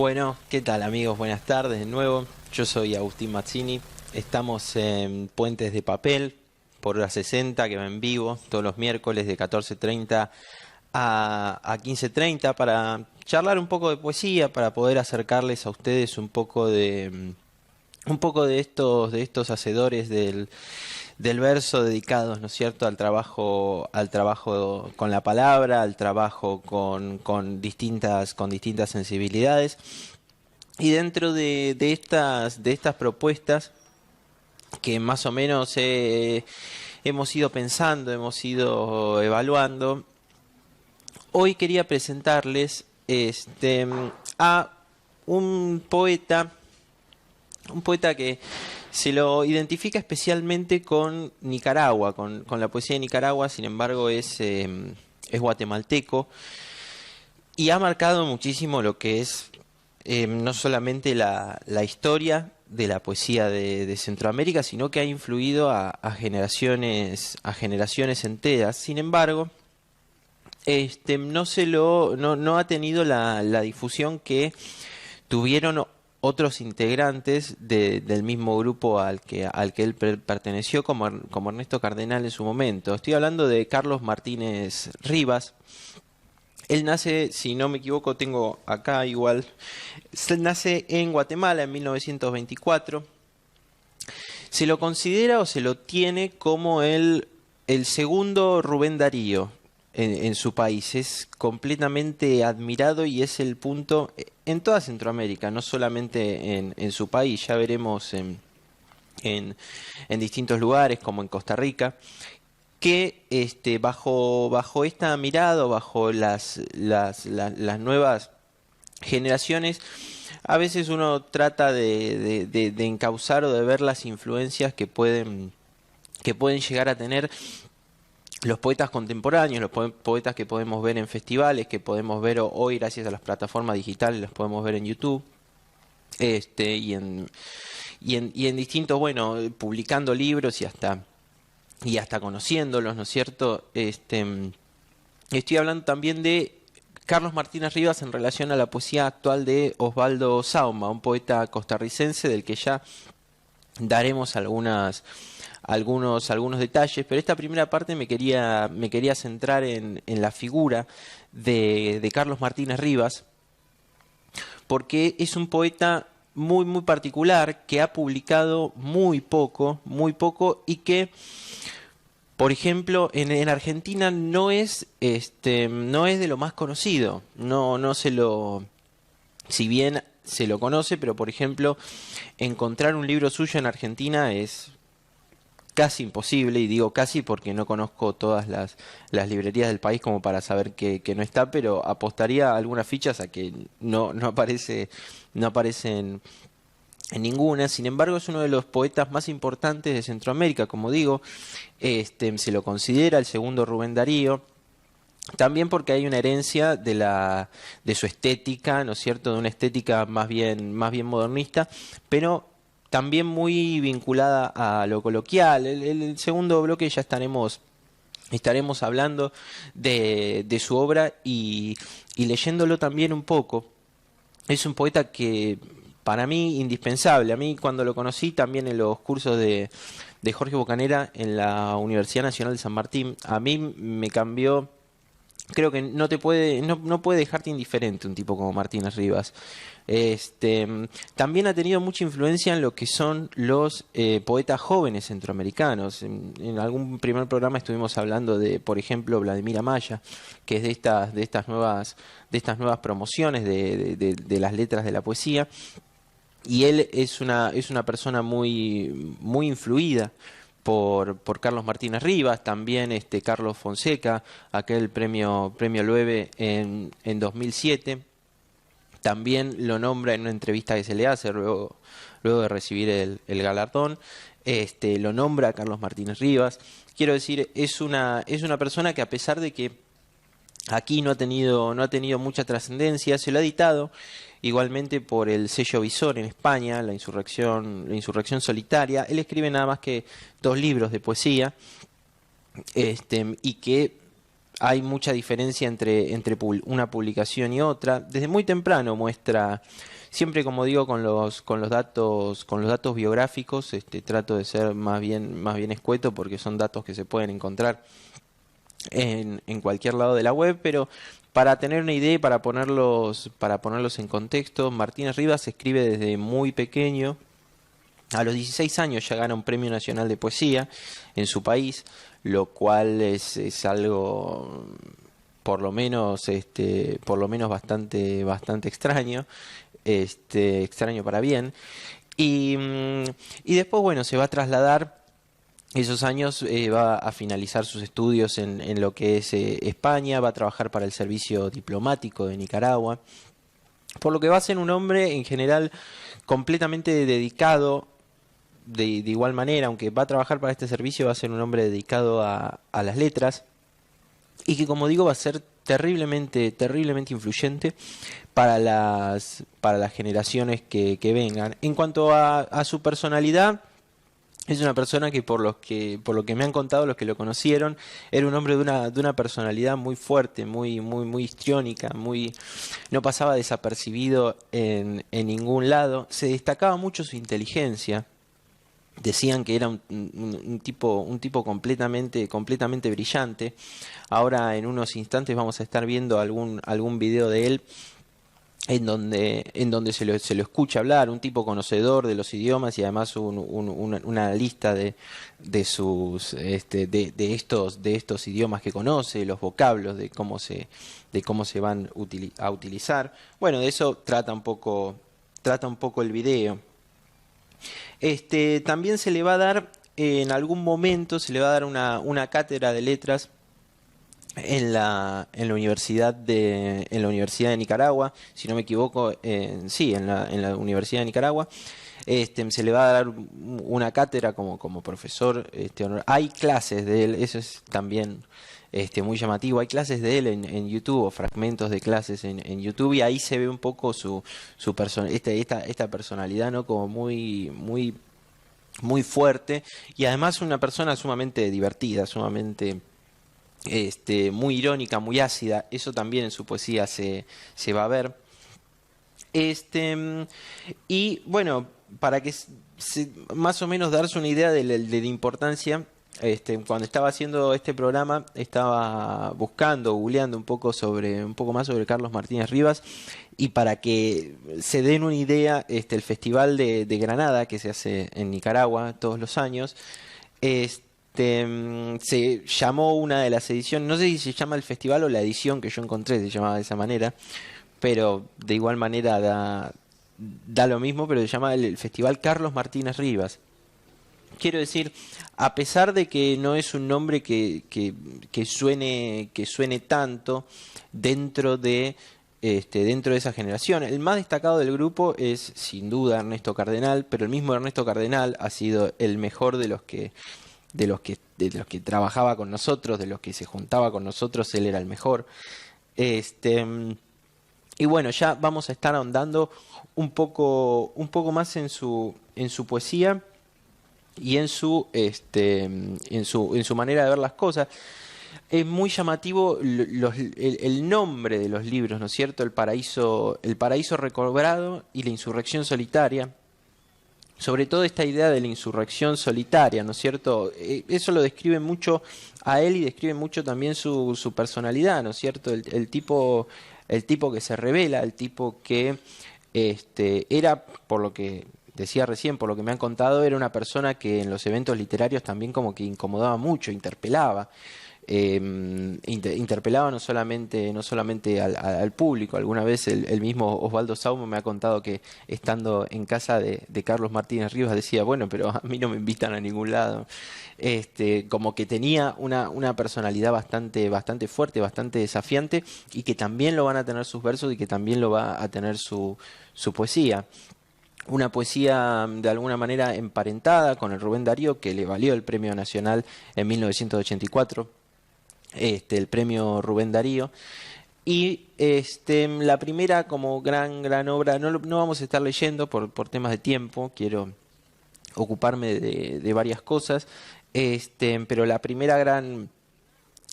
Bueno, ¿qué tal amigos? Buenas tardes de nuevo. Yo soy Agustín Mazzini. Estamos en Puentes de Papel por hora 60 que va en vivo todos los miércoles de 14:30 a 15:30 para charlar un poco de poesía, para poder acercarles a ustedes un poco de estos hacedores del verso dedicados, ¿no es cierto?, al trabajo con la palabra, al trabajo con distintas sensibilidades. Y dentro de estas propuestas que más o menos hemos ido pensando, hemos ido evaluando, hoy quería presentarles a un poeta que se lo identifica especialmente con Nicaragua, con la poesía de Nicaragua. Sin embargo es guatemalteco y ha marcado muchísimo lo que es no solamente la historia de la poesía de Centroamérica, sino que ha influido a generaciones enteras. Sin embargo, no ha tenido la difusión que tuvieron otros integrantes del mismo grupo al que él perteneció, como Ernesto Cardenal en su momento. Estoy hablando de Carlos Martínez Rivas. Él nace, si no me equivoco, tengo acá igual, él nace en Guatemala en 1924. Se lo considera o se lo tiene como el segundo Rubén Darío en su país. Es completamente admirado y es el punto en toda Centroamérica, no solamente en su país. Ya veremos en distintos lugares, como en Costa Rica, que bajo esta mirada, bajo las nuevas generaciones, a veces uno trata de encauzar o de ver las influencias que pueden llegar a tener los poetas contemporáneos, los poetas que podemos ver en festivales, que podemos ver hoy gracias a las plataformas digitales, los podemos ver en YouTube, y en distintos, bueno, publicando libros y hasta conociéndolos, ¿no es cierto? Estoy hablando también de Carlos Martínez Rivas en relación a la poesía actual de Osvaldo Sauma, un poeta costarricense del que ya daremos algunos detalles, pero esta primera parte me quería centrar en la figura de Carlos Martínez Rivas, porque es un poeta muy muy particular que ha publicado muy poco y que, por ejemplo, en Argentina no es de lo más conocido. Si bien se lo conoce, pero por ejemplo, encontrar un libro suyo en Argentina es casi imposible, y digo casi porque no conozco todas las librerías del país como para saber que no está, pero apostaría algunas fichas a que no aparece en ninguna. Sin embargo, es uno de los poetas más importantes de Centroamérica, como digo. Se lo considera el segundo Rubén Darío, también porque hay una herencia de su estética, ¿no es cierto?, de una estética más bien modernista, pero también muy vinculada a lo coloquial. El segundo bloque ya estaremos hablando de su obra y leyéndolo también un poco. Es un poeta que para mí indispensable. A mí, cuando lo conocí también en los cursos de Jorge Bocanera en la Universidad Nacional de San Martín, a mí me cambió. Creo que no puede dejarte indiferente un tipo como Martínez Rivas. También ha tenido mucha influencia en lo que son los poetas jóvenes centroamericanos. En algún primer programa estuvimos hablando de, por ejemplo, Vladimir Amaya, que es de estas nuevas promociones de las letras de la poesía. Y él es una persona muy muy influida por Carlos Martínez Rivas. También Carlos Fonseca, aquel premio Loewe en 2007, también lo nombra en una entrevista que se le hace luego de recibir el galardón. Lo nombra a Carlos Martínez Rivas. Quiero decir, es una persona que, a pesar de que aquí no ha tenido mucha trascendencia, se lo ha editado igualmente por el sello Visor en España, La Insurrección Solitaria. Él escribe nada más que 2 libros de poesía, y que hay mucha diferencia entre una publicación y otra. Desde muy temprano muestra, siempre como digo, con los datos biográficos, trato de ser más bien escueto porque son datos que se pueden encontrar en cualquier lado de la web, pero para tener una idea y para ponerlos en contexto, Martínez Rivas escribe desde muy pequeño. A los 16 años ya gana un premio nacional de poesía en su país, lo cual es algo por lo menos bastante extraño, extraño para bien. Y después, bueno, se va a trasladar esos años, va a finalizar sus estudios en lo que es España, va a trabajar para el servicio diplomático de Nicaragua, por lo que va a ser un hombre en general completamente dedicado, de igual manera, aunque va a trabajar para este servicio, va a ser un hombre dedicado a las letras y que, como digo, va a ser terriblemente influyente para las generaciones que vengan. En cuanto a su personalidad, es una persona que por lo que me han contado los que lo conocieron, era un hombre de una personalidad muy fuerte, muy histriónica, no pasaba desapercibido en ningún lado. Se destacaba mucho su inteligencia. Decían que era un tipo completamente brillante. Ahora en unos instantes vamos a estar viendo algún video de él en donde se lo escucha hablar, un tipo conocedor de los idiomas y además una lista de sus de estos idiomas que conoce, los vocablos, de cómo se van a utilizar. Bueno, de eso trata un poco el video. También se le va a dar, en algún momento, se le va a dar una cátedra de letras en la Universidad de Nicaragua, si no me equivoco, sí, en la Universidad de Nicaragua. Se le va a dar una cátedra como profesor. Hay clases de él, eso es también muy llamativo. Hay clases de él en YouTube, o fragmentos de clases en YouTube, y ahí se ve un poco esta personalidad, ¿no? Como muy fuerte, y además una persona sumamente divertida, sumamente muy irónica, muy ácida. Eso también en su poesía se va a ver. Y bueno, para que más o menos darse una idea de la importancia, cuando estaba haciendo este programa, estaba googleando un poco más sobre Carlos Martínez Rivas, y para que se den una idea, el Festival de Granada, que se hace en Nicaragua todos los años, se llamó una de las ediciones, no sé si se llama el festival o la edición que yo encontré, se llamaba de esa manera, pero de igual manera da lo mismo, pero se llama el Festival Carlos Martínez Rivas. Quiero decir, a pesar de que no es un nombre que suene tanto dentro de esa generación, el más destacado del grupo es sin duda Ernesto Cardenal, pero el mismo Ernesto Cardenal ha sido el mejor de los que trabajaba con nosotros, de los que se juntaba con nosotros, él era el mejor. Y bueno, ya vamos a estar ahondando un poco más en su poesía y en su manera de ver las cosas. Es muy llamativo el nombre de los libros, ¿no es cierto? El paraíso recobrado y la insurrección solitaria. Sobre todo esta idea de la insurrección solitaria, ¿no es cierto? Eso lo describe mucho a él y describe mucho también su personalidad, ¿no es cierto? El tipo que se revela, el tipo que era, por lo que decía recién, por lo que me han contado, era una persona que en los eventos literarios también como que incomodaba mucho, interpelaba. Interpelaba no solamente al público. Alguna vez el mismo Osvaldo Saumo me ha contado que estando en casa de Carlos Martínez Rivas decía, bueno, pero a mí no me invitan a ningún lado. Como que tenía una personalidad bastante fuerte, bastante desafiante, y que también lo van a tener sus versos y que también lo va a tener su poesía. Una poesía de alguna manera emparentada con el Rubén Darío, que le valió el Premio Nacional en 1984. El premio Rubén Darío. Y la primera como gran obra, no vamos a estar leyendo por temas de tiempo, quiero ocuparme de varias cosas, pero la primera gran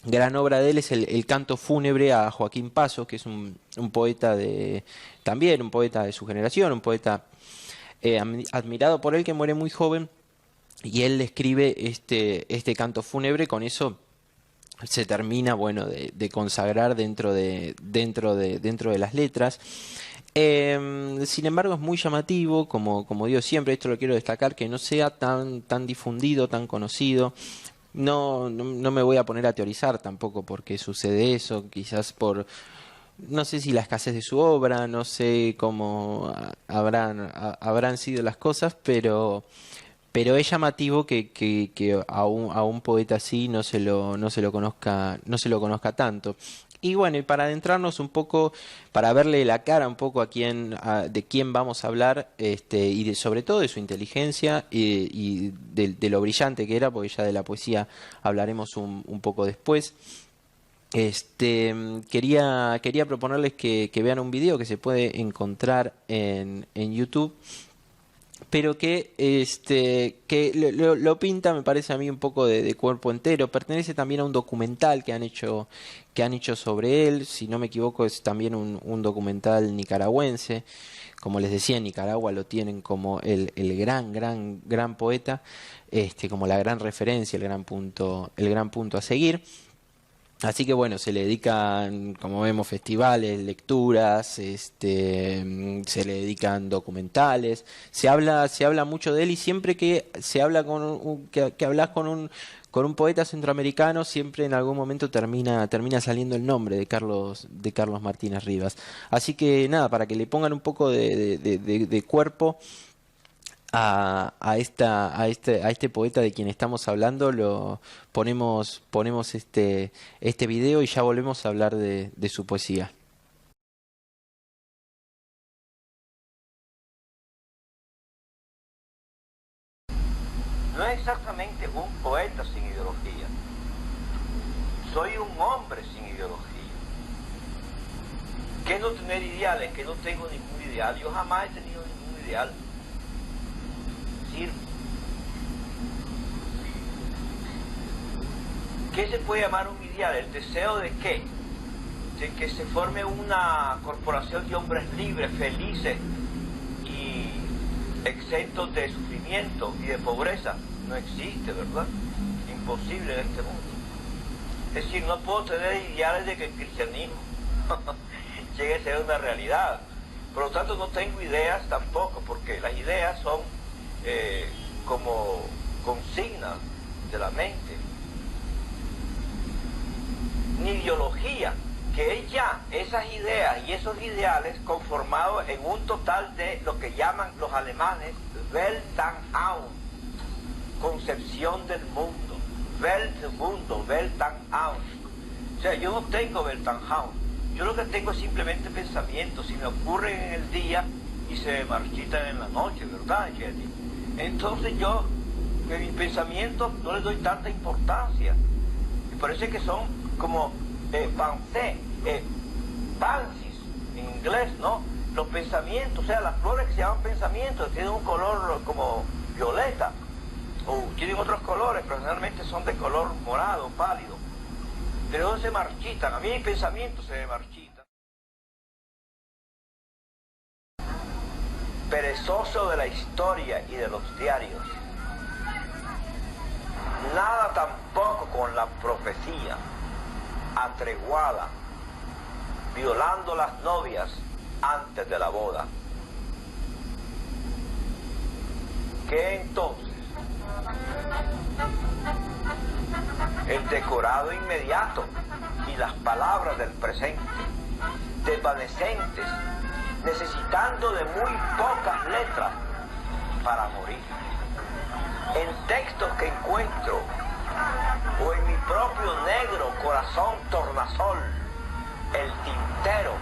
gran obra de él es el canto fúnebre a Joaquín Pasos, que es un poeta también un poeta de su generación, un poeta admirado por él, que muere muy joven, y él le escribe este canto fúnebre. Con eso se termina, bueno, de consagrar dentro de las letras. Sin embargo, es muy llamativo, como digo siempre, esto lo quiero destacar, que no sea tan difundido, tan conocido. No me voy a poner a teorizar tampoco por qué sucede eso, quizás no sé si la escasez de su obra, no sé cómo habrán sido las cosas, pero es llamativo que a un poeta así no se lo conozca, no se lo conozca tanto. Y bueno, y para adentrarnos un poco, para verle la cara un poco de quién vamos a hablar, sobre todo de su inteligencia y de lo brillante que era, porque ya de la poesía hablaremos un poco después. Quería proponerles que vean un video que se puede encontrar en YouTube, pero que lo pinta, me parece a mí, un poco de cuerpo entero. Pertenece también a un documental que han hecho sobre él. Si no me equivoco, es también un documental nicaragüense. Como les decía, en Nicaragua lo tienen como el gran poeta, como la gran referencia, el gran punto a seguir. Así que bueno, se le dedican, como vemos, festivales, lecturas, se le dedican documentales, se habla mucho de él, y siempre que se habla que hablas con un poeta centroamericano, siempre en algún momento termina saliendo el nombre de Carlos Martínez Rivas. Así que nada, para que le pongan un poco de cuerpo a este poeta de quien estamos hablando, ponemos este video y ya volvemos a hablar de su poesía. No es exactamente un poeta sin ideología. Soy un hombre sin ideología. ¿Qué no tener ideales? Que no tengo ningún ideal. Yo jamás he tenido ningún ideal. Es decir, ¿qué se puede llamar un ideal? ¿El deseo de qué? De que se forme una corporación de hombres libres, felices y exentos de sufrimiento y de pobreza. No existe, ¿verdad? Imposible en este mundo. Es decir, no puedo tener ideales de que el cristianismo llegue a ser una realidad. Por lo tanto, no tengo ideas tampoco, porque las ideas son como consignas de la mente. Ni ideología, que es ya esas ideas y esos ideales conformados en un total de lo que llaman los alemanes Weltanschauung, concepción del mundo, Weltmundo, Weltanschauung. O sea, yo no tengo Weltanschauung, yo lo que tengo es simplemente pensamientos, si me ocurren en el día y se me marchitan en la noche, ¿verdad, Jenny? Entonces yo, en mis pensamientos no les doy tanta importancia. Me parece que son como pansis en inglés, ¿no? Los pensamientos, o sea, las flores que se llaman pensamientos, tienen un color como violeta, o tienen otros colores, pero generalmente son de color morado, pálido. Pero no se marchitan, a mí mis pensamientos se me marchitan. Perezoso de la historia y de los diarios. Nada tampoco con la profecía, atreguada, violando las novias antes de la boda. ¿Qué entonces? El decorado inmediato y las palabras del presente, desvanecentes, necesitando de muy pocas letras para morir. En textos que encuentro, o en mi propio negro corazón tornasol, el tintero,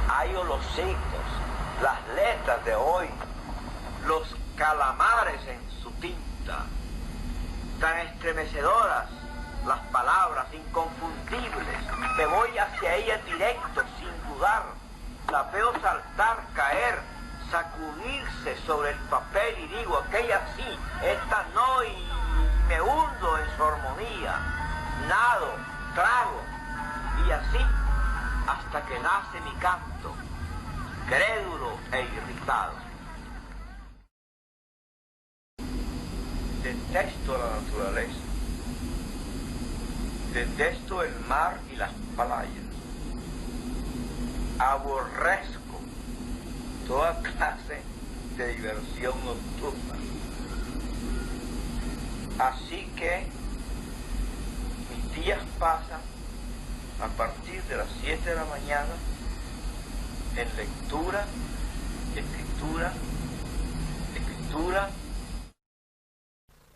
hallo los signos, las letras de hoy, los calamares en su tinta, tan estremecedoras las palabras, inconfundibles. Me voy hacia ellas directo, sin dudar. La veo saltar, caer, sacudirse sobre el papel y digo, aquella sí, esta no, y me hundo en su armonía. nado, trago, y así hasta que nace mi canto, crédulo e irritado. Detesto la naturaleza, detesto el mar y las playas, aborrezco toda clase de diversión nocturna. Así que mis días pasan a partir de las 7 de la mañana en lectura, escritura, escritura.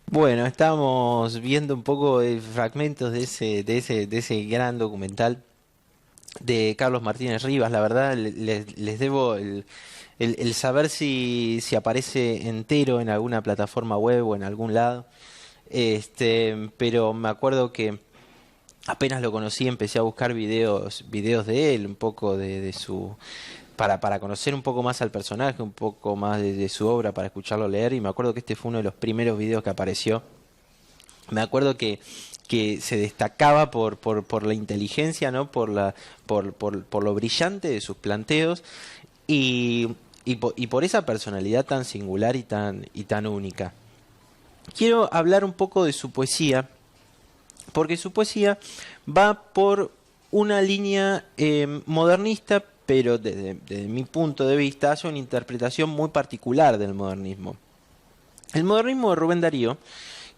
Bueno, estamos viendo un poco de fragmentos de ese gran documental de Carlos Martínez Rivas. La verdad, les debo el saber si aparece entero en alguna plataforma web o en algún lado. Pero me acuerdo que apenas lo conocí, empecé a buscar videos de él, un poco de su, para conocer un poco más al personaje, un poco más de su obra, para escucharlo leer, y me acuerdo que este fue uno de los primeros videos que apareció. Me acuerdo que se destacaba por la inteligencia, ¿no? Por lo brillante de sus planteos y por esa personalidad tan singular y tan única. Quiero hablar un poco de su poesía, porque su poesía va por una línea modernista, pero desde mi punto de vista hace una interpretación muy particular del modernismo. El modernismo de Rubén Darío,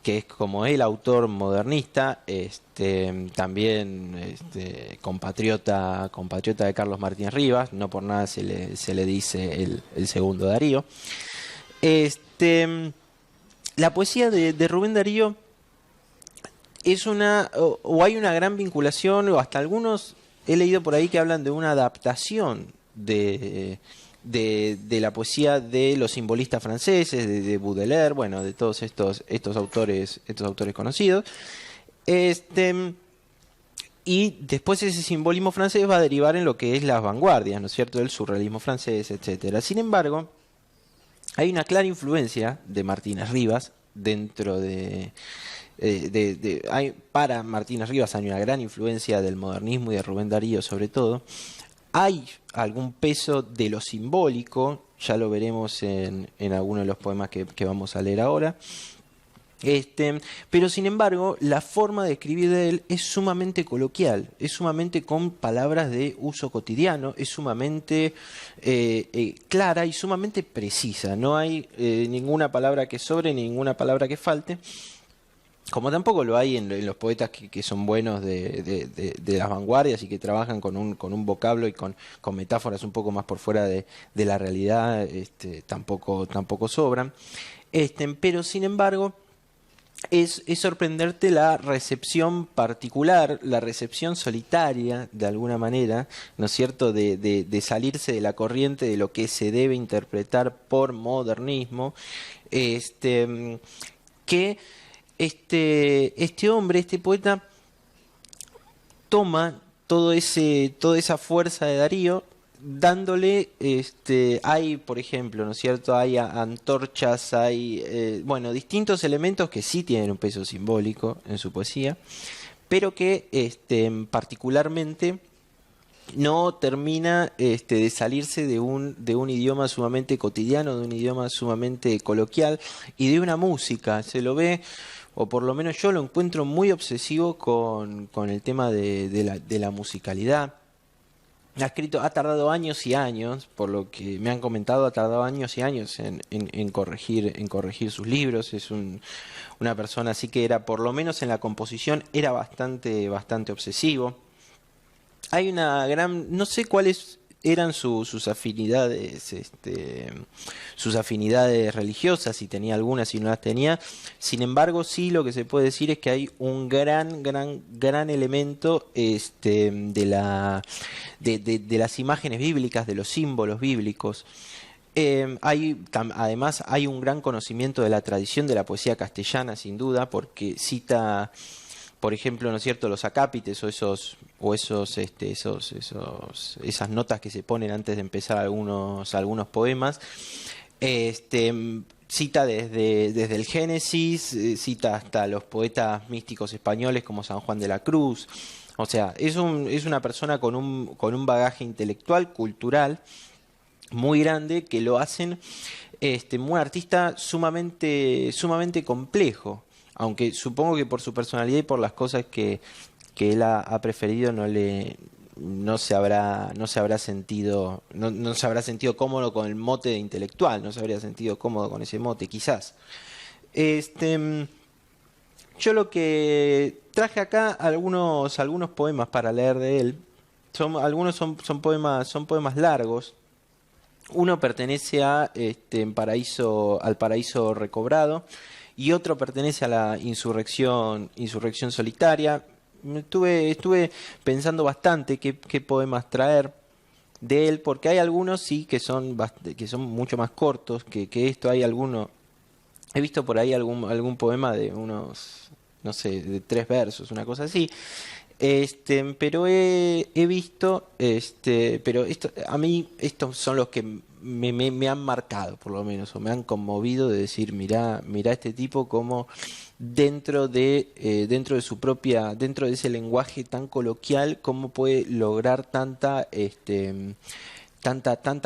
que es como el autor modernista, también compatriota de Carlos Martínez Rivas, no por nada se le dice el segundo Darío. La poesía de Rubén Darío es o hay una gran vinculación, o hasta algunos he leído por ahí que hablan de una adaptación de la poesía de los simbolistas franceses, de Baudelaire, bueno, de todos estos autores conocidos. Y después ese simbolismo francés va a derivar en lo que es las vanguardias, ¿no es cierto?, el surrealismo francés, etcétera. Sin embargo, hay una clara influencia de Martínez Rivas dentro para Martínez Rivas hay una gran influencia del modernismo y de Rubén Darío sobre todo. Hay algún peso de lo simbólico, ya lo veremos en algunos de los poemas que vamos a leer ahora. Pero sin embargo, la forma de escribir de él es sumamente coloquial, es sumamente con palabras de uso cotidiano, es sumamente clara y sumamente precisa. No hay ninguna palabra que sobre, ninguna palabra que falte. Como tampoco lo hay en los poetas que son buenos de las vanguardias y que trabajan con un vocablo y con metáforas un poco más por fuera de la realidad, tampoco sobran. Pero sin embargo, es sorprenderte la recepción particular, la recepción solitaria, de alguna manera, ¿no es cierto?, de salirse de la corriente de lo que se debe interpretar por modernismo, que este hombre, este poeta, toma toda esa fuerza de Darío, dándole, hay, por ejemplo, ¿no es cierto?, hay antorchas, hay, distintos elementos que sí tienen un peso simbólico en su poesía, pero que particularmente no termina de salirse de un idioma sumamente cotidiano, de un idioma sumamente coloquial y de una música. Se lo ve, o por lo menos yo lo encuentro muy obsesivo con el tema de la musicalidad. Ha tardado años y años, por lo que me han comentado, ha tardado años y años en corregir sus libros. Es una persona así que era, por lo menos en la composición, era bastante obsesivo. Hay una gran, no sé cuáles eran sus afinidades, sus afinidades religiosas, si tenía algunas, si no las tenía. Sin embargo, sí, lo que se puede decir es que hay un gran elemento de las imágenes bíblicas, de los símbolos bíblicos. Además hay un gran conocimiento de la tradición de la poesía castellana, sin duda, porque cita, por ejemplo, ¿no es cierto?, los acápites esas notas que se ponen antes de empezar algunos poemas, cita desde el Génesis, cita hasta los poetas místicos españoles como San Juan de la Cruz. O sea, es una persona con un bagaje intelectual, cultural, muy grande, que lo hacen un artista sumamente complejo. Aunque supongo que por su personalidad y por las cosas que él ha preferido no se habrá sentido cómodo con el mote de intelectual, no se habría sentido cómodo con ese mote, quizás. Yo lo que traje acá algunos poemas para leer de él. Algunos son poemas largos. Uno pertenece al paraíso recobrado y otro pertenece a la insurrección solitaria. Estuve pensando bastante qué poemas traer de él, porque hay algunos sí que son mucho más cortos que esto. Hay alguno, he visto por ahí algún poema de unos, no sé, de 3 versos, una cosa así. Pero he visto, pero a mí estos son los que me han marcado, por lo menos, o me han conmovido, de decir, mirá este tipo como dentro de ese lenguaje tan coloquial, cómo puede lograr tanta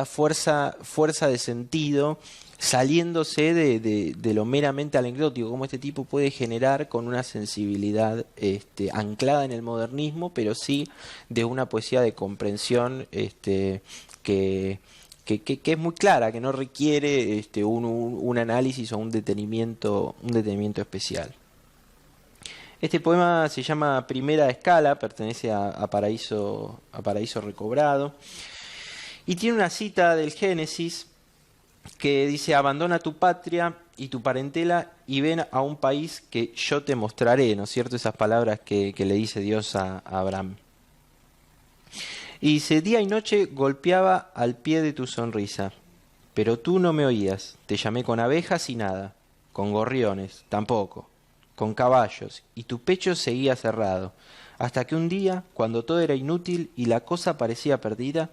fuerza de sentido, saliéndose de lo meramente anecdótico, como este tipo puede generar con una sensibilidad anclada en el modernismo, pero sí de una poesía de comprensión que es muy clara, que no requiere un análisis o un detenimiento especial. Este poema se llama Primera Escala, pertenece a Paraíso Recobrado, y tiene una cita del Génesis que dice: abandona tu patria y tu parentela y ven a un país que yo te mostraré, ¿no es cierto? Esas palabras que le dice Dios a Abraham. Y dice: día y noche golpeaba al pie de tu sonrisa, pero tú no me oías. Te llamé con abejas y nada, con gorriones tampoco, con caballos, y tu pecho seguía cerrado, hasta que un día, cuando todo era inútil y la cosa parecía perdida,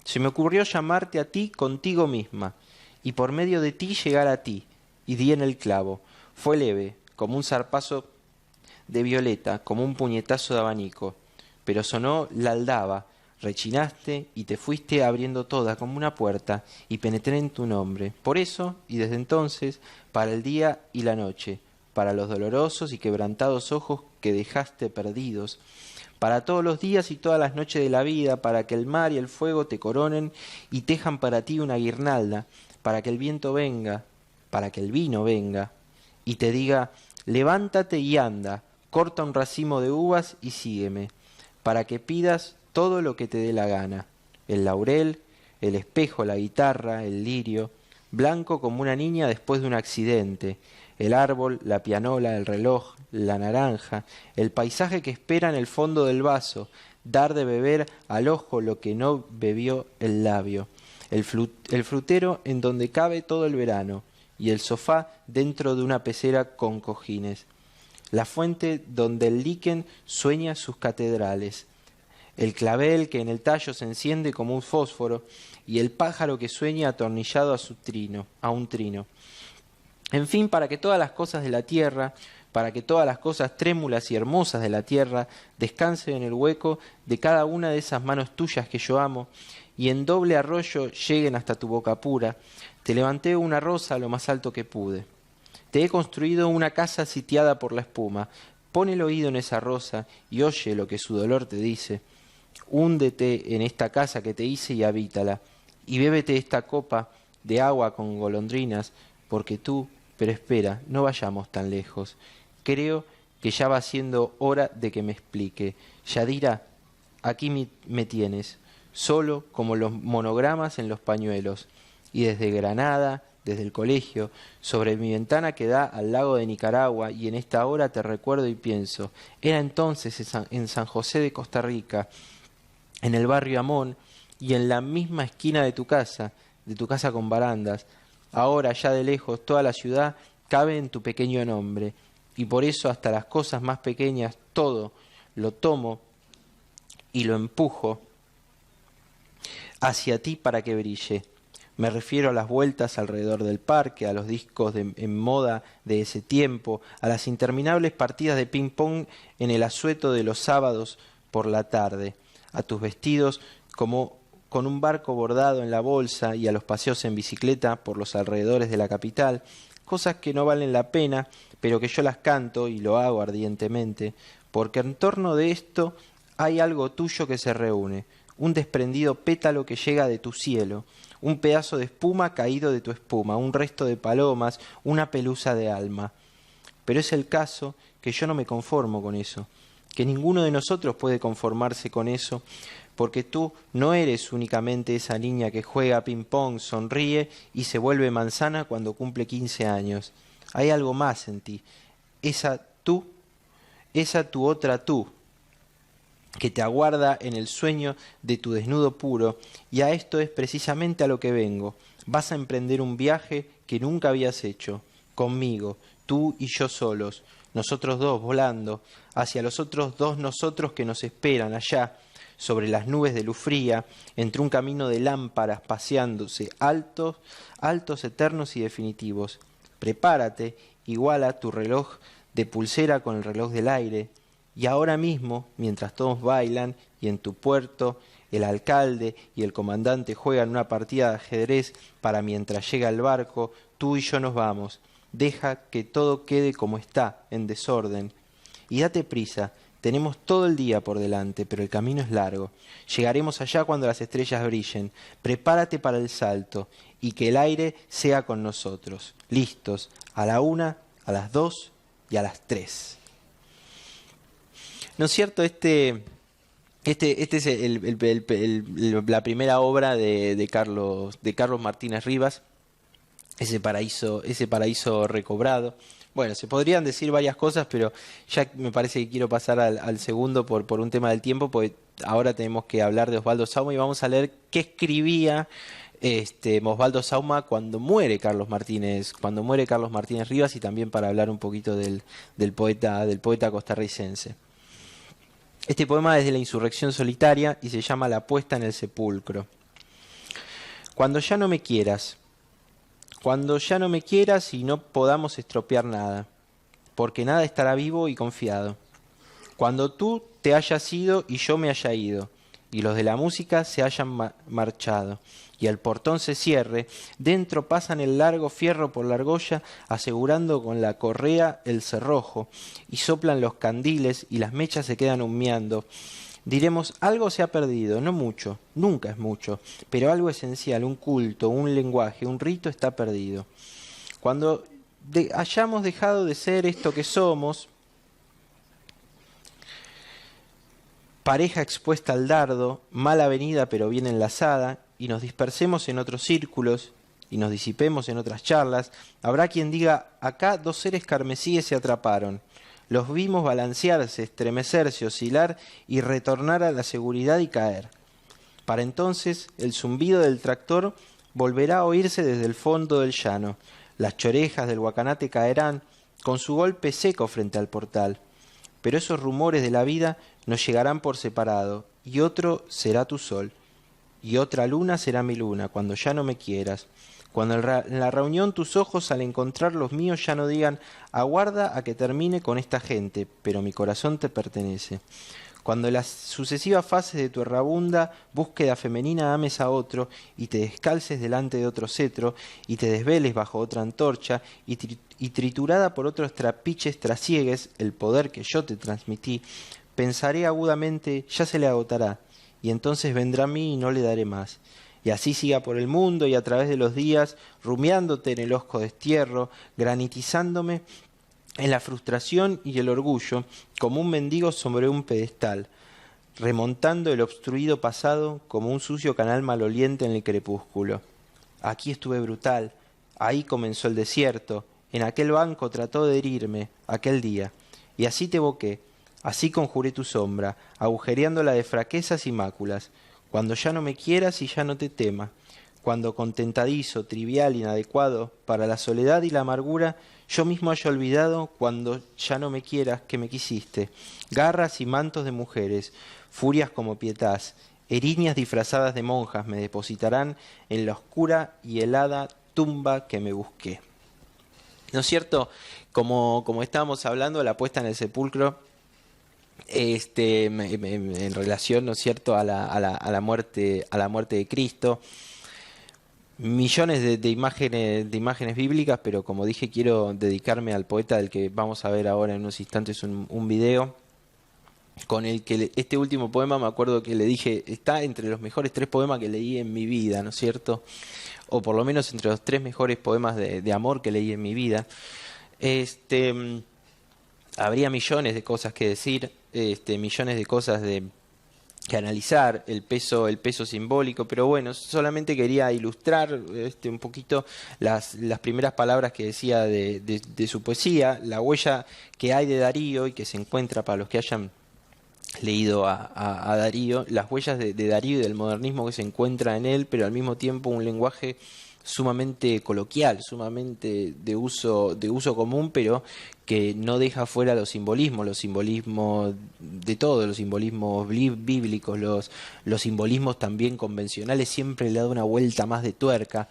se me ocurrió llamarte a ti contigo misma, y por medio de ti llegar a ti, y di en el clavo. Fue leve, como un zarpazo de violeta, como un puñetazo de abanico, pero sonó la aldaba. Rechinaste y te fuiste abriendo toda como una puerta, y penetré en tu nombre. Por eso, y desde entonces, para el día y la noche, para los dolorosos y quebrantados ojos que dejaste perdidos, para todos los días y todas las noches de la vida, para que el mar y el fuego te coronen y tejan para ti una guirnalda, para que el viento venga, para que el vino venga, y te diga: levántate y anda, corta un racimo de uvas y sígueme, para que pidas todo lo que te dé la gana: el laurel, el espejo, la guitarra, el lirio, blanco como una niña después de un accidente, el árbol, la pianola, el reloj, la naranja, el paisaje que espera en el fondo del vaso, dar de beber al ojo lo que no bebió el labio, el frutero en donde cabe todo el verano, y el sofá dentro de una pecera con cojines, la fuente donde el liquen sueña sus catedrales, el clavel que en el tallo se enciende como un fósforo, y el pájaro que sueña atornillado a un trino. En fin, para que todas las cosas de la tierra, para que todas las cosas trémulas y hermosas de la tierra descansen en el hueco de cada una de esas manos tuyas que yo amo, y en doble arroyo lleguen hasta tu boca pura, te levanté una rosa lo más alto que pude. Te he construido una casa sitiada por la espuma. Pon el oído en esa rosa y oye lo que su dolor te dice. Húndete en esta casa que te hice y habítala, y bébete esta copa de agua con golondrinas, porque tú, pero espera, no vayamos tan lejos. Creo que ya va siendo hora de que me explique. Yadira, aquí me tienes, solo como los monogramas en los pañuelos, y desde Granada, desde el colegio, sobre mi ventana que da al lago de Nicaragua, y en esta hora te recuerdo y pienso, era entonces en San José de Costa Rica, en el barrio Amón, y en la misma esquina de tu casa con barandas. Ahora, ya de lejos, toda la ciudad cabe en tu pequeño nombre, y por eso hasta las cosas más pequeñas, todo lo tomo y lo empujo hacia ti para que brille. Me refiero a las vueltas alrededor del parque, a los discos en moda de ese tiempo, a las interminables partidas de ping-pong en el asueto de los sábados por la tarde, a tus vestidos como con un barco bordado en la bolsa y a los paseos en bicicleta por los alrededores de la capital, cosas que no valen la pena, pero que yo las canto y lo hago ardientemente, porque en torno de esto hay algo tuyo que se reúne, un desprendido pétalo que llega de tu cielo, un pedazo de espuma caído de tu espuma, un resto de palomas, una pelusa de alma. Pero es el caso que yo no me conformo con eso, que ninguno de nosotros puede conformarse con eso, porque tú no eres únicamente esa niña que juega ping-pong, sonríe y se vuelve manzana cuando cumple 15 años. Hay algo más en ti, esa tu otra tú, que te aguarda en el sueño de tu desnudo puro, y a esto es precisamente a lo que vengo. Vas a emprender un viaje que nunca habías hecho, conmigo, tú y yo solos, nosotros dos volando, hacia los otros dos nosotros que nos esperan allá, sobre las nubes de luz fría, entre un camino de lámparas paseándose, altos, altos, eternos y definitivos. Prepárate, iguala tu reloj de pulsera con el reloj del aire, y ahora mismo, mientras todos bailan y en tu puerto el alcalde y el comandante juegan una partida de ajedrez para mientras llega el barco, tú y yo nos vamos. Deja que todo quede como está, en desorden. Y date prisa, tenemos todo el día por delante, pero el camino es largo. Llegaremos allá cuando las estrellas brillen. Prepárate para el salto y que el aire sea con nosotros. Listos, a la 1, a las 2 y a las 3. ¿No es cierto? Este es la primera obra de Carlos Martínez Rivas, ese paraíso recobrado. Bueno, se podrían decir varias cosas, pero ya me parece que quiero pasar al segundo por un tema del tiempo, porque ahora tenemos que hablar de Osvaldo Sauma y vamos a leer qué escribía Osvaldo Sauma cuando muere Carlos Martínez Rivas, y también para hablar un poquito del poeta costarricense. Este poema es de la Insurrección Solitaria y se llama La puesta en el sepulcro. Cuando ya no me quieras y no podamos estropear nada, porque nada estará vivo y confiado. Cuando tú te hayas ido y yo me haya ido, y los de la música se hayan marchado, y el portón se cierre, dentro pasan el largo fierro por la argolla, asegurando con la correa el cerrojo, y soplan los candiles y las mechas se quedan humeando. Diremos, algo se ha perdido, no mucho, nunca es mucho, pero algo esencial, un culto, un lenguaje, un rito está perdido. Cuando hayamos dejado de ser esto que somos, pareja expuesta al dardo, mal avenida pero bien enlazada, y nos dispersemos en otros círculos, y nos disipemos en otras charlas, habrá quien diga, acá dos seres carmesíes se atraparon. Los vimos balancearse, estremecerse, oscilar y retornar a la seguridad y caer. Para entonces el zumbido del tractor volverá a oírse desde el fondo del llano. Las chorejas del guacanate caerán con su golpe seco frente al portal. Pero esos rumores de la vida nos llegarán por separado, y otro será tu sol, y otra luna será mi luna, cuando ya no me quieras. Cuando en la reunión tus ojos al encontrar los míos ya no digan, aguarda a que termine con esta gente, pero mi corazón te pertenece. Cuando en las sucesivas fases de tu errabunda búsqueda femenina ames a otro, y te descalces delante de otro cetro, y te desveles bajo otra antorcha, y triturada por otros trapiches trasiegues el poder que yo te transmití, pensaré agudamente, ya se le agotará, y entonces vendrá a mí y no le daré más. Y así siga por el mundo y a través de los días, rumiándote en el hosco destierro, granitizándome en la frustración y el orgullo, como un mendigo sobre un pedestal, remontando el obstruido pasado como un sucio canal maloliente en el crepúsculo. Aquí estuve brutal, ahí comenzó el desierto, en aquel banco trató de herirme, aquel día, y así te evoqué, así conjuré tu sombra, agujereándola de fraquezas y máculas. Cuando ya no me quieras y ya no te tema, cuando contentadizo, trivial, inadecuado, para la soledad y la amargura, yo mismo haya olvidado, cuando ya no me quieras, que me quisiste, garras y mantos de mujeres, furias como pietás, Erinias disfrazadas de monjas me depositarán en la oscura y helada tumba que me busqué. ¿No es cierto? Como estábamos hablando, la puesta en el sepulcro, en relación, ¿no es cierto?, a la muerte de Cristo. Millones de imágenes bíblicas, pero como dije, quiero dedicarme al poeta del que vamos a ver ahora en unos instantes un video, con el que este último poema, me acuerdo que le dije, está entre los mejores 3 poemas que leí en mi vida, ¿no es cierto? O por lo menos entre los 3 mejores poemas de amor que leí en mi vida. Habría millones de cosas que decir, millones de cosas que analizar, el peso simbólico, pero bueno, solamente quería ilustrar un poquito las primeras palabras que decía de su poesía, la huella que hay de Darío y que se encuentra, para los que hayan leído a Darío, las huellas de Darío y del modernismo que se encuentra en él, pero al mismo tiempo un lenguaje sumamente coloquial, sumamente de uso común, pero que no deja fuera los simbolismos de todo, los simbolismos bíblicos, los simbolismos también convencionales, siempre le da una vuelta más de tuerca.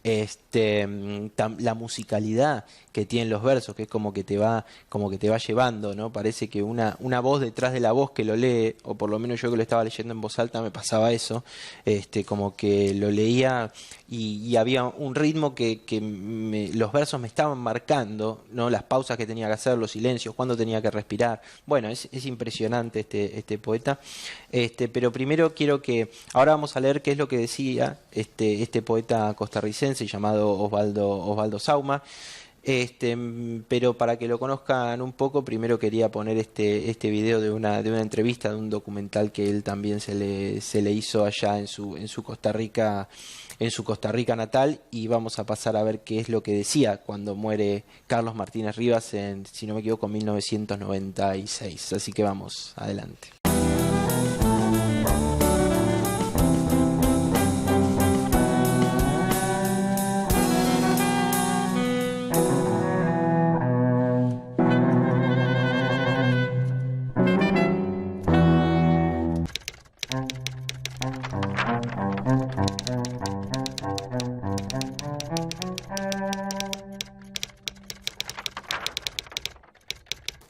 La musicalidad que tienen los versos, que es como que te va llevando, ¿no? Parece que una voz detrás de la voz que lo lee, o por lo menos yo que lo estaba leyendo en voz alta me pasaba eso, como que lo leía y había un ritmo que los versos me estaban marcando, ¿no? Las pausas que tenía que hacer, los silencios, cuándo tenía que respirar. Bueno, es impresionante este poeta. Pero primero quiero que ahora vamos a leer qué es lo que decía este poeta costarricense llamado Osvaldo Sauma. Pero para que lo conozcan un poco, primero quería poner este video de una entrevista, de un documental que él también se le hizo allá en su Costa Rica natal, y vamos a pasar a ver qué es lo que decía cuando muere Carlos Martínez Rivas en, si no me equivoco, 1996. Así que vamos, adelante.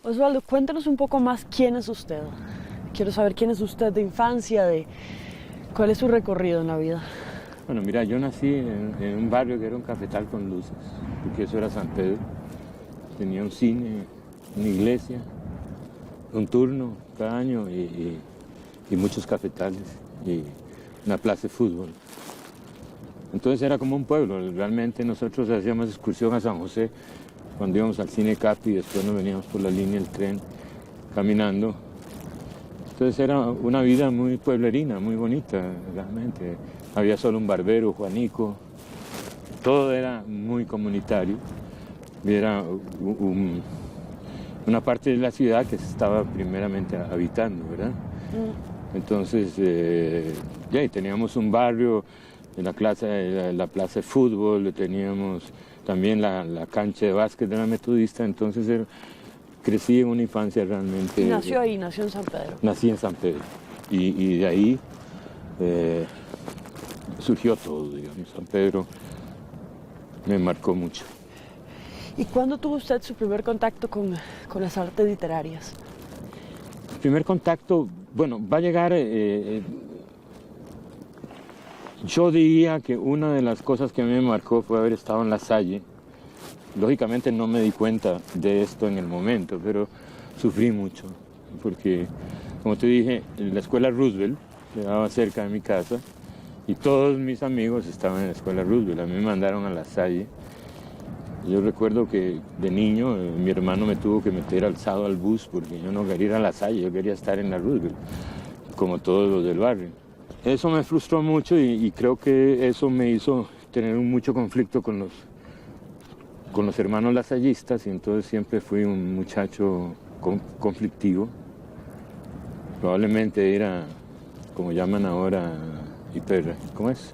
Osvaldo, cuéntanos un poco más quién es usted. Quiero saber quién es usted de infancia, cuál es su recorrido en la vida. Bueno, mira, yo nací en un barrio que era un cafetal con luces, porque eso era San Pedro. Tenía un cine, una iglesia, un turno cada año y muchos cafetales y una plaza de fútbol. Entonces era como un pueblo. Realmente nosotros hacíamos excursión a San José cuando íbamos al cine Capi y después nos veníamos por la línea del tren caminando. Entonces era una vida muy pueblerina, muy bonita realmente. Había solo un barbero, Juanico, todo era muy comunitario. Y era una parte de la ciudad que se estaba primeramente habitando, ¿verdad? Entonces, y teníamos un barrio, en la plaza de fútbol, teníamos también la cancha de básquet de la Metodista, entonces crecí en una infancia realmente... ¿Nació ahí? ¿Nació en San Pedro? Nací en San Pedro, y de ahí surgió todo, digamos. San Pedro me marcó mucho. ¿Y cuándo tuvo usted su primer contacto con las artes literarias? El primer contacto, bueno, va a llegar... yo diría que una de las cosas que a mí me marcó fue haber estado en La Salle. Lógicamente no me di cuenta de esto en el momento, pero sufrí mucho, porque, como te dije, la escuela Roosevelt quedaba cerca de mi casa y todos mis amigos estaban en la escuela Roosevelt. A mí me mandaron a La Salle. Yo recuerdo que de niño mi hermano me tuvo que meter alzado al bus porque yo no quería ir a La Salle, yo quería estar en la Roosevelt, como todos los del barrio. Eso me frustró mucho y creo que eso me hizo tener mucho conflicto con los hermanos lasallistas, y entonces siempre fui un muchacho conflictivo. Probablemente era, como llaman ahora, ¿cómo es?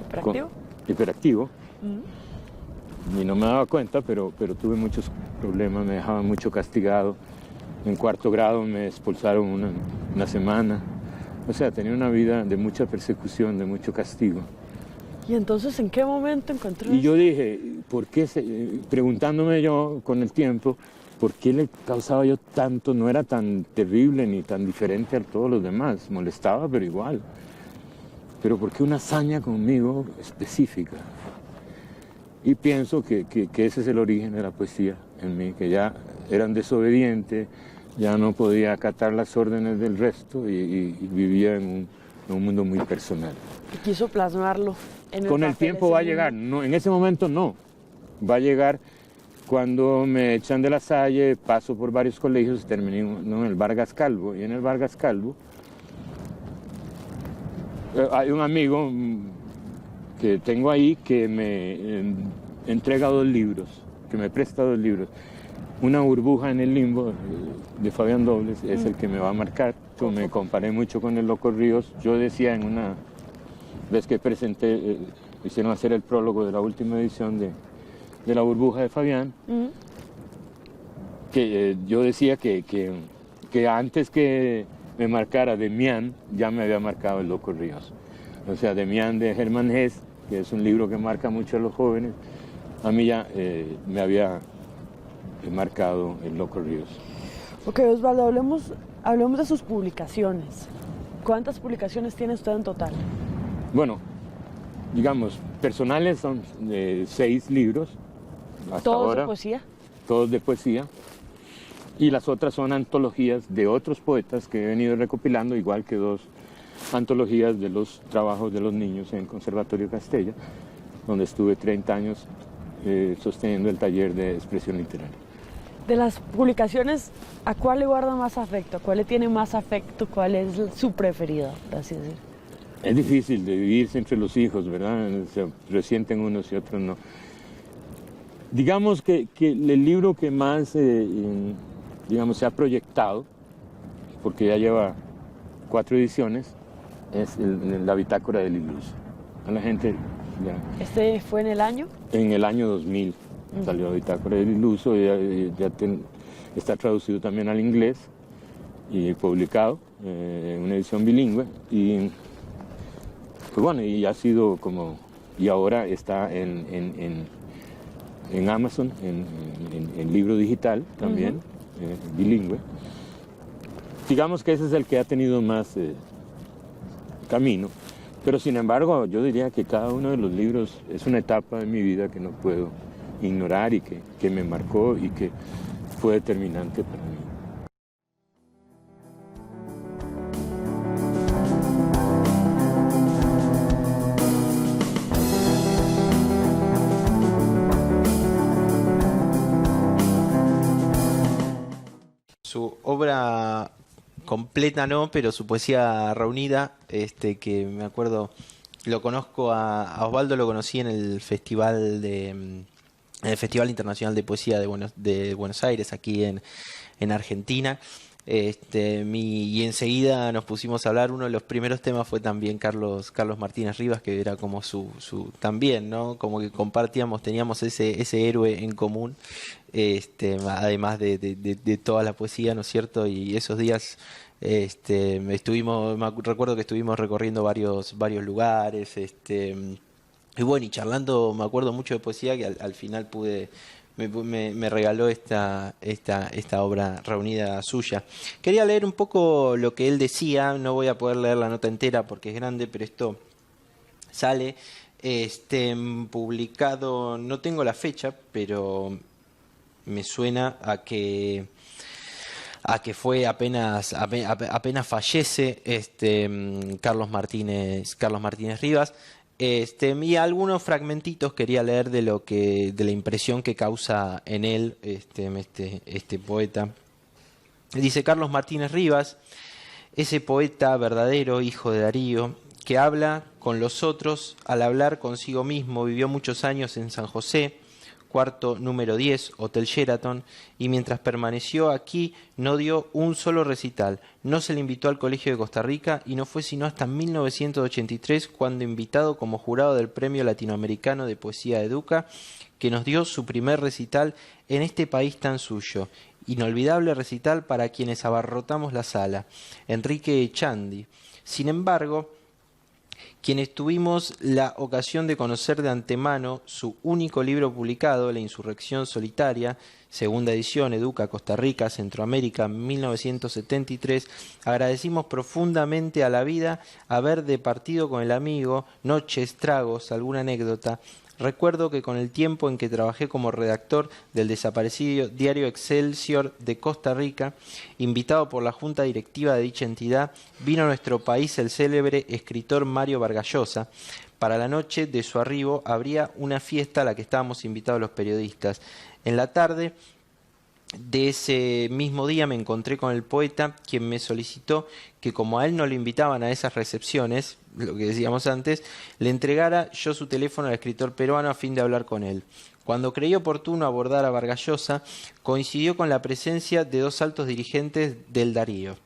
¿Hiperactivo? Hiperactivo. Y no me daba cuenta, pero tuve muchos problemas, me dejaban mucho castigado. En cuarto grado me expulsaron una semana. O sea, tenía una vida de mucha persecución, de mucho castigo. ¿Y entonces en qué momento encontró Y yo dije, ¿por qué? Preguntándome yo con el tiempo, ¿por qué le causaba yo tanto? No era tan terrible ni tan diferente a todos los demás. Molestaba, pero igual. Pero ¿por qué una hazaña conmigo específica? Y pienso que ese es el origen de la poesía en mí, que ya era un desobediente, ya no podía acatar las órdenes del resto y vivía en un mundo muy personal. Y quiso plasmarlo en el Con el papel tiempo ese va a mundo. llegar, no, en ese momento no. Va a llegar cuando me echan de La Salle, paso por varios colegios y terminé en el Vargas Calvo. Y en el Vargas Calvo hay un amigo que tengo ahí que me entrega 2 libros, que me presta 2 libros. Una burbuja en el limbo de Fabián Dobles es el que me va a marcar. Yo me comparé mucho con el Loco Ríos. Yo decía en una vez que presenté, hicieron hacer el prólogo de la última edición de La burbuja de Fabián, que yo decía que antes que me marcara Demián, ya me había marcado el Loco Ríos. O sea, Demián de Hermann Hesse, que es un libro que marca mucho a los jóvenes, a mí ya me había marcado el Loco Ríos. Ok, Osvaldo, hablemos de sus publicaciones. ¿Cuántas publicaciones tiene usted en total? Bueno, digamos, personales son 6 libros hasta ¿Todos ahora. de poesía? Todos de poesía. Y las otras son antologías de otros poetas que he venido recopilando, igual que 2 antologías de los trabajos de los niños en Conservatorio Castella, donde estuve 30 años sosteniendo el taller de expresión literaria. De las publicaciones, ¿a cuál le guarda más afecto? ¿A cuál le tiene más afecto? ¿Cuál es su preferida, por así decir? Es difícil de dividirse entre los hijos, ¿verdad? Se resienten unos y otros no. Digamos que el libro que más, digamos, se ha proyectado, porque ya lleva 4 ediciones, es la bitácora del iluso. A la gente ya... ¿Este fue en el año? En el año 2000 salió la bitácora del iluso, está traducido también al inglés y publicado en una edición bilingüe. Y pues bueno, y ha sido como... Y ahora está en Amazon, en libro digital también, bilingüe. Digamos que ese es el que ha tenido más camino, pero sin embargo yo diría que cada uno de los libros es una etapa de mi vida que no puedo ignorar y que me marcó y que fue determinante para mí. Su obra completa no, pero su poesía reunida, que me acuerdo, lo conozco a Osvaldo, lo conocí en el Festival Internacional de Poesía de Buenos Aires, aquí en Argentina. Y enseguida nos pusimos a hablar. Uno de los primeros temas fue también Carlos Martínez Rivas, que era como su también, ¿no? Como que compartíamos, teníamos ese héroe en común, además de toda la poesía, ¿no es cierto? Y esos días recuerdo que estuvimos recorriendo varios lugares, y bueno, y charlando, me acuerdo mucho de poesía, que al final me regaló esta obra reunida suya. Quería leer un poco lo que él decía, no voy a poder leer la nota entera porque es grande, pero esto sale publicado, no tengo la fecha, pero me suena a que fue apenas fallece Carlos Martínez Rivas. Y algunos fragmentitos quería leer de la impresión que causa en él este poeta. Dice: Carlos Martínez Rivas, ese poeta verdadero, hijo de Darío, que habla con los otros al hablar consigo mismo, vivió muchos años en San José, cuarto número 10, Hotel Sheraton, y mientras permaneció aquí no dio un solo recital, no se le invitó al Colegio de Costa Rica y no fue sino hasta 1983 cuando, invitado como jurado del Premio Latinoamericano de Poesía Educa, que nos dio su primer recital en este país tan suyo, Inolvidable recital para quienes abarrotamos la sala. Enrique Echandi. Sin embargo, quienes tuvimos la ocasión de conocer de antemano su único libro publicado, La Insurrección Solitaria, segunda edición, Educa Costa Rica, Centroamérica, 1973, agradecimos profundamente a la vida haber departido con el amigo, noches, tragos, alguna anécdota. Recuerdo que con el tiempo en que trabajé como redactor del desaparecido diario Excelsior de Costa Rica, invitado por la junta directiva de dicha entidad, vino a nuestro país el célebre escritor Mario Vargas Llosa. Para la noche de su arribo habría una fiesta a la que estábamos invitados los periodistas. En la tarde de ese mismo día me encontré con el poeta, quien me solicitó que, como a él no le invitaban a esas recepciones, lo que decíamos antes, le entregara yo su teléfono al escritor peruano a fin de hablar con él. Cuando creí oportuno abordar a Vargas Llosa, coincidió con la presencia de dos altos dirigentes del Darío.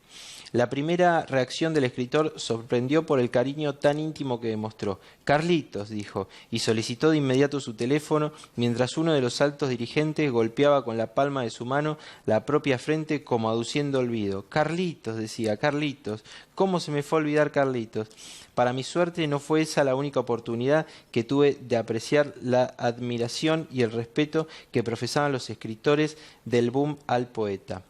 La primera reacción del escritor sorprendió por el cariño tan íntimo que demostró. «Carlitos», dijo, y solicitó de inmediato su teléfono, mientras uno de los altos dirigentes golpeaba con la palma de su mano la propia frente como aduciendo olvido. «Carlitos», decía, «Carlitos, ¿cómo se me fue a olvidar Carlitos?». Para mi suerte no fue esa la única oportunidad que tuve de apreciar la admiración y el respeto que profesaban los escritores del boom al poeta.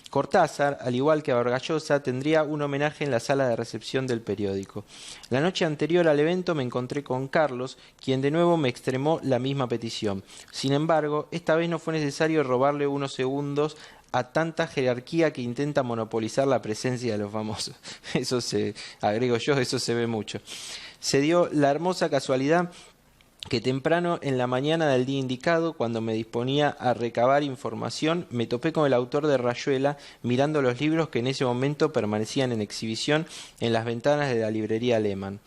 Cortázar, al igual que a Vargas Llosa, tendría un homenaje en la sala de recepción del periódico. La noche anterior al evento me encontré con Carlos, quien de nuevo me extremó la misma petición. Sin embargo, esta vez no fue necesario robarle unos segundos a tanta jerarquía que intenta monopolizar la presencia de los famosos. Eso agrego yo, eso se ve mucho. Se dio la hermosa casualidad que temprano en la mañana del día indicado, cuando me disponía a recabar información, me topé con el autor de Rayuela mirando los libros que en ese momento permanecían en exhibición en las ventanas de la librería Lehmann.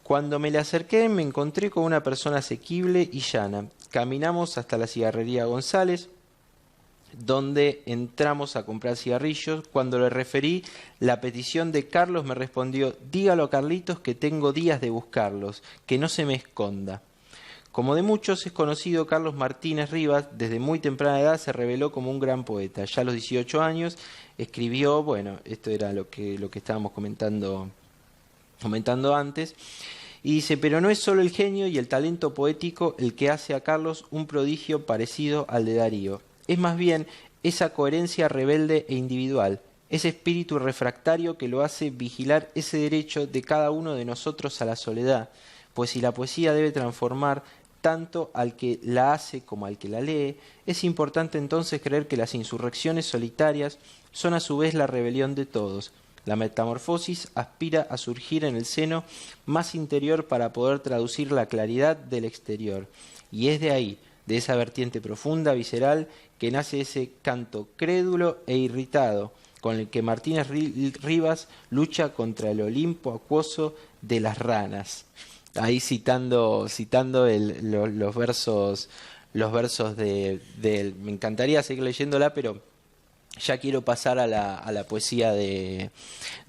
Cuando me le acerqué me encontré con una persona asequible y llana. Caminamos hasta la cigarrería González, donde entramos a comprar cigarrillos. Cuando le referí la petición de Carlos, me respondió: «Dígalo a Carlitos que tengo días de buscarlos, que no se me esconda». Como de muchos es conocido, Carlos Martínez Rivas, desde muy temprana edad, se reveló como un gran poeta. Ya a los 18 años escribió, bueno, esto era lo que estábamos comentando antes, y dice: «Pero no es solo el genio y el talento poético el que hace a Carlos un prodigio parecido al de Darío. Es más bien esa coherencia rebelde e individual, ese espíritu refractario que lo hace vigilar ese derecho de cada uno de nosotros a la soledad, pues si la poesía debe transformar tanto al que la hace como al que la lee, es importante entonces creer que las insurrecciones solitarias son a su vez la rebelión de todos. La metamorfosis aspira a surgir en el seno más interior para poder traducir la claridad del exterior, y es de ahí, de esa vertiente profunda, visceral, que nace ese canto crédulo e irritado, con el que Martínez Rivas lucha contra el Olimpo acuoso de las ranas». Ahí citando los versos de me encantaría seguir leyéndola, pero ya quiero pasar a la poesía de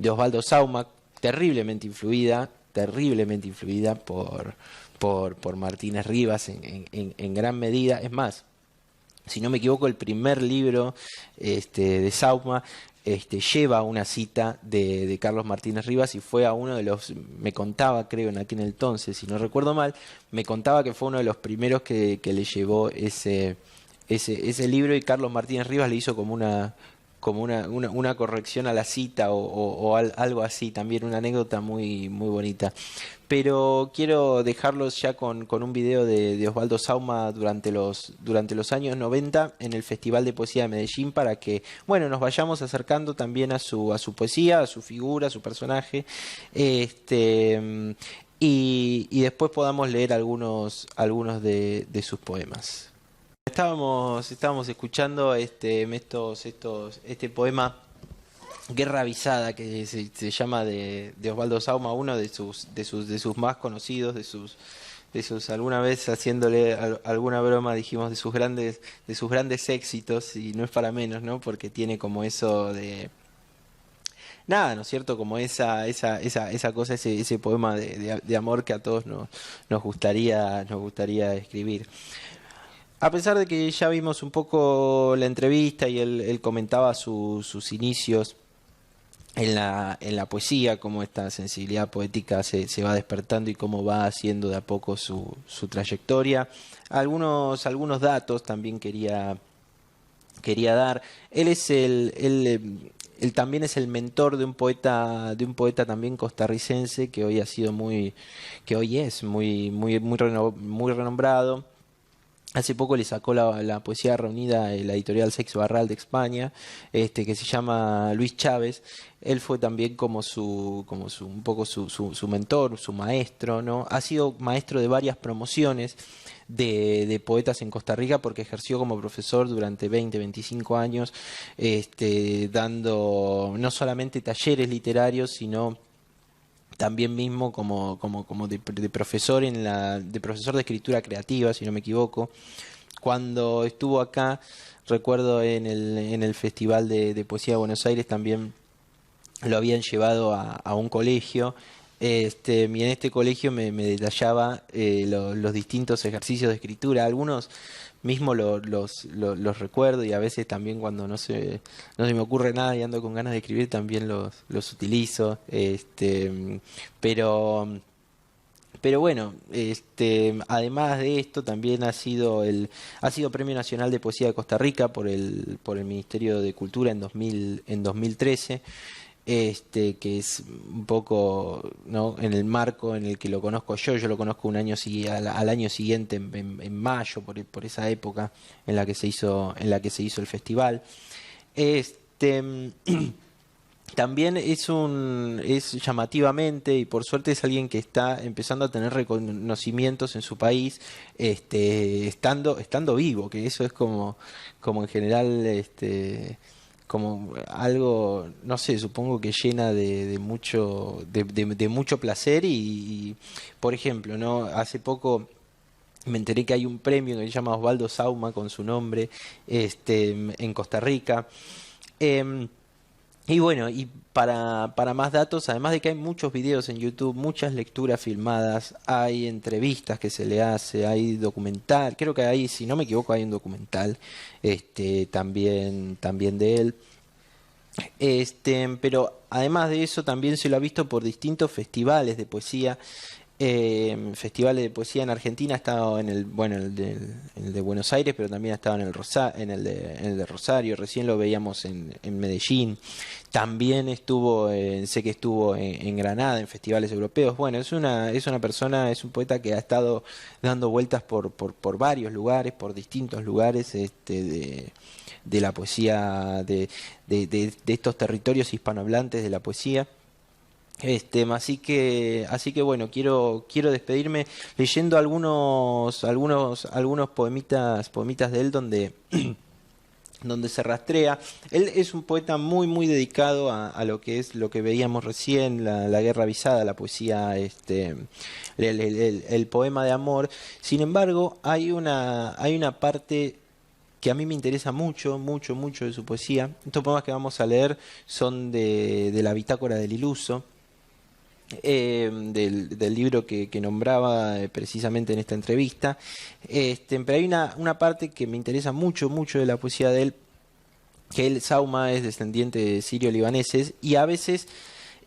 Osvaldo Sauma, terriblemente influida por Martínez Rivas en gran medida. Es más, si no me equivoco, el primer libro de Sauma lleva una cita de Carlos Martínez Rivas, y fue a uno de los, me contaba, creo, en aquel entonces, si no recuerdo mal, me contaba que fue uno de los primeros que le llevó ese libro, y Carlos Martínez Rivas le hizo como una corrección a la cita o algo así, también una anécdota muy, muy bonita. Pero quiero dejarlos ya con un video de Osvaldo Sauma durante los años 90 en el Festival de Poesía de Medellín, para que, bueno, nos vayamos acercando también a su poesía, a su figura, a su personaje, y después podamos leer algunos de sus poemas. Estábamos escuchando este poema Guerra Avisada, que se llama de Osvaldo Sauma, uno de sus más conocidos, de sus alguna vez, haciéndole alguna broma, dijimos de sus grandes éxitos, y no es para menos, ¿no? Porque tiene como eso de nada, ¿no es cierto? Como esa cosa, ese poema de amor que a todos nos gustaría escribir. a pesar de que ya vimos un poco la entrevista y él comentaba sus inicios en la poesía, cómo esta sensibilidad poética se va despertando y cómo va haciendo de a poco su trayectoria. Algunos datos también quería dar. Él también es el mentor de un poeta también costarricense que hoy es muy renombrado. Hace poco le sacó la poesía reunida la editorial Sexo Barral de España, que se llama Luis Chávez. Él fue también un poco su mentor, su maestro, ¿no? Ha sido maestro de varias promociones de poetas en Costa Rica porque ejerció como profesor durante 25 años, dando no solamente talleres literarios, sino también mismo como de profesor de profesor de escritura creativa, si no me equivoco. Cuando estuvo acá, recuerdo en el Festival de Poesía de Buenos Aires, también lo habían llevado a un colegio, y en este colegio me detallaba los distintos ejercicios de escritura. Algunos mismo los recuerdo, y a veces también cuando no se me ocurre nada y ando con ganas de escribir también los utilizo, pero bueno, además de esto también ha sido Premio Nacional de Poesía de Costa Rica por el Ministerio de Cultura en 2013. Que es un poco, ¿no?, en el marco en el que lo conozco yo lo conozco al año siguiente, en mayo, por esa época en la que se hizo el festival. También es llamativamente, y por suerte es alguien que está empezando a tener reconocimientos en su país, estando vivo, que eso es como en general, como algo, no sé, supongo que llena de mucho placer. Y por ejemplo, ¿no?, hace poco me enteré que hay un premio que se llama Osvaldo Sauma con su nombre, en Costa Rica. Y bueno, y para más datos, además de que hay muchos videos en YouTube, muchas lecturas filmadas, hay entrevistas que se le hace, hay documental, creo que hay, si no me equivoco, hay un documental también de él. Pero además de eso también se lo ha visto por distintos festivales de poesía. Festivales de poesía en Argentina. Ha estado en el de Buenos Aires, pero también ha estado en el de Rosario. Recién lo veíamos en Medellín. También sé que estuvo en Granada, en festivales europeos. Bueno, es una persona, es un poeta que ha estado dando vueltas por varios lugares, por distintos lugares, de la poesía, de estos territorios hispanohablantes de la poesía. Así que bueno, quiero despedirme leyendo algunos poemitas de él donde se rastrea. Él es un poeta muy muy dedicado a lo que veíamos recién, la guerra avisada, la poesía, el poema de amor. Sin embargo, hay una parte que a mí me interesa mucho de su poesía. Estos poemas que vamos a leer son de la Bitácora del Iluso, del libro que nombraba precisamente en esta entrevista. Pero hay una parte que me interesa mucho de la poesía de él, que él, Sauma, es descendiente de sirio-libaneses, y a veces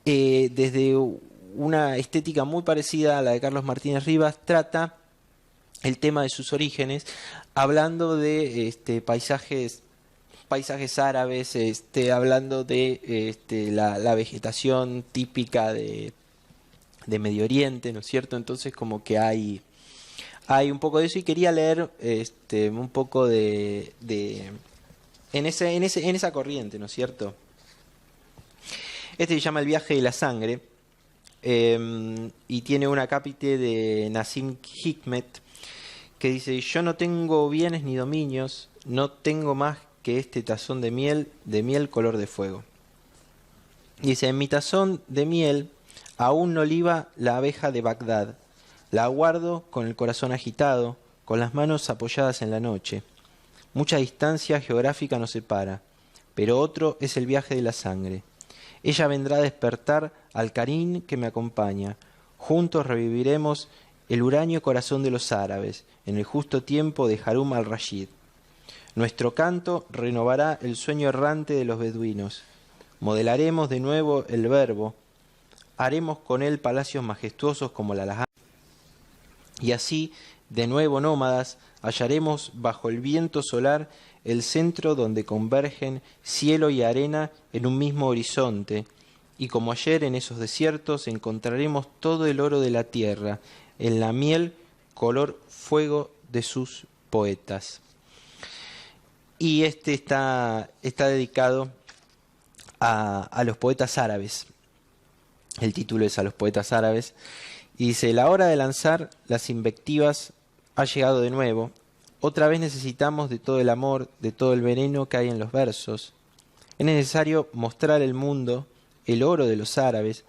desde una estética muy parecida a la de Carlos Martínez Rivas trata el tema de sus orígenes, hablando de paisajes árabes, hablando de la vegetación típica de Medio Oriente, ¿no es cierto? Entonces como que hay un poco de eso, y quería leer un poco en esa corriente, ¿no es cierto? Se llama El viaje de la sangre, y tiene un acápite de Nassim Hikmet que dice: yo no tengo bienes ni dominios, no tengo más que este tazón de miel color de fuego. Dice: en mi tazón de miel aún no liba la abeja de Bagdad, la aguardo con el corazón agitado, con las manos apoyadas en la noche. Mucha distancia geográfica nos separa, pero otro es el viaje de la sangre. Ella vendrá a despertar al Karim que me acompaña. Juntos reviviremos el huraño corazón de los árabes, en el justo tiempo de Harún al-Rashid. Nuestro canto renovará el sueño errante de los beduinos. Modelaremos de nuevo el verbo. Haremos con él palacios majestuosos como la Alhambra. Y así, de nuevo nómadas, hallaremos bajo el viento solar el centro donde convergen cielo y arena en un mismo horizonte. Y como ayer en esos desiertos encontraremos todo el oro de la tierra, en la miel color fuego de sus poetas. Y este está dedicado a los poetas árabes. El título es a los poetas árabes. Y dice: la hora de lanzar las invectivas ha llegado de nuevo. Otra vez necesitamos de todo el amor, de todo el veneno que hay en los versos. Es necesario mostrar al mundo el oro de los árabes,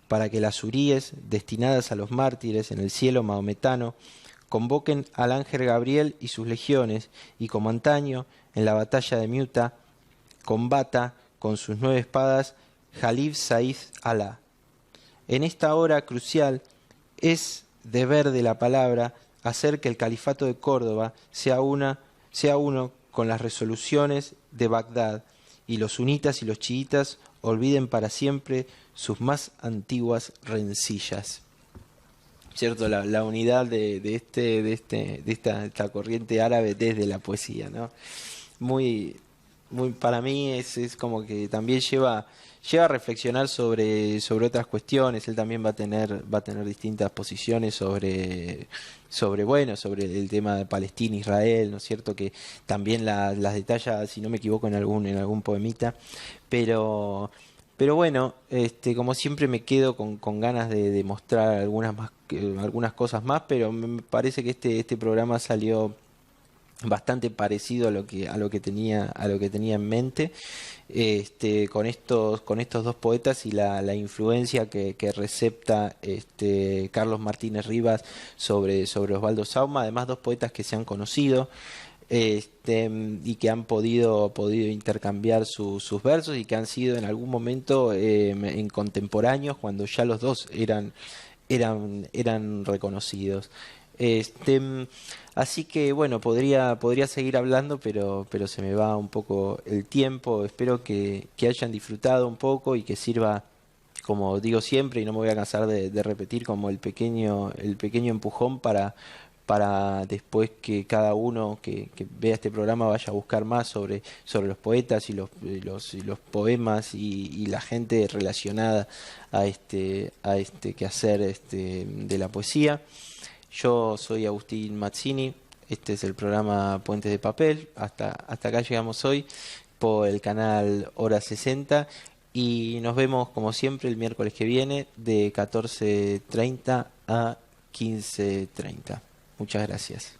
para que las huríes destinadas a los mártires en el cielo mahometano convoquen al ángel Gabriel y sus legiones, y como antaño en la batalla de Muta combata con sus 9 espadas Jalib Said Alá. En esta hora crucial es deber de la palabra hacer que el califato de Córdoba sea uno con las resoluciones de Bagdad, y los sunitas y los chiitas olviden para siempre sus más antiguas rencillas. ¿Cierto? La unidad de esta corriente árabe desde la poesía, ¿no? Muy para mí es como que también lleva a reflexionar sobre otras cuestiones. Él también va a tener distintas posiciones sobre el tema de Palestina, Israel, ¿no es cierto? Que también las detalla, si no me equivoco, en algún poemita. Pero bueno, como siempre me quedo con ganas de mostrar algunas cosas más, pero me parece que este programa salió bastante parecido a lo que tenía en mente, con estos dos poetas y la influencia que recepta Carlos Martínez Rivas sobre Osvaldo Sauma. Además, dos poetas que se han conocido y que han podido intercambiar sus versos, y que han sido en algún momento en contemporáneos, cuando ya los dos eran reconocidos. Así que bueno, podría seguir hablando, pero se me va un poco el tiempo. Espero que hayan disfrutado un poco y que sirva, como digo siempre, y no me voy a cansar de repetir, como el pequeño empujón para después que cada uno que vea este programa vaya a buscar más sobre los poetas y los poemas y la gente relacionada a este quehacer de la poesía. Yo soy Agustín Mazzini, este es el programa Puentes de Papel. Hasta acá llegamos hoy por el canal Hora 60, y nos vemos como siempre el miércoles que viene de 14:30 a 15:30. Muchas gracias.